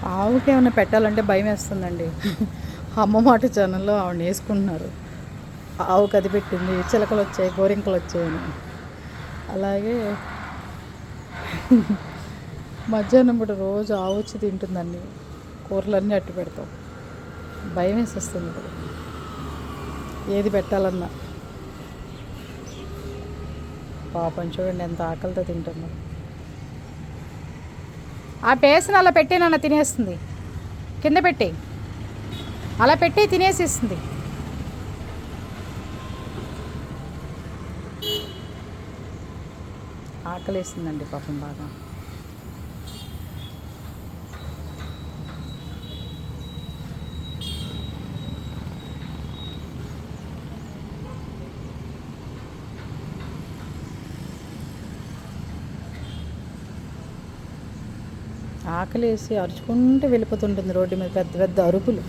ఆవుకి ఏమైనా పెట్టాలంటే భయం వేస్తుందండి. అమ్మ మాట ఛానల్లో ఆవిడ వేసుకుంటున్నారు. ఆవుకి అది పెట్టింది, చిలకలు వచ్చాయి, గోరింకలు వచ్చాయని. అలాగే మధ్యాహ్నం పూట రోజు ఆవు వచ్చి తింటుందండి. కూరలన్నీ అట్టు పెడతాం. భయం వేసేస్తుంది ఇప్పుడు ఏది పెట్టాలన్నా. పాపం చూడండి ఎంత ఆకలితో తింటుందో. ఆ పేసను అలా పెట్టేనన్న తినేస్తుంది. కింద పెట్టి అలా పెట్టి తినేసిస్తుంది. ఆకలేస్తుందండి పాపం బాగా. ఆకలేసి అరుచుకుంటూ వెళ్ళిపోతుంటుంది రోడ్డు మీద, పెద్ద పెద్ద అరుపులు.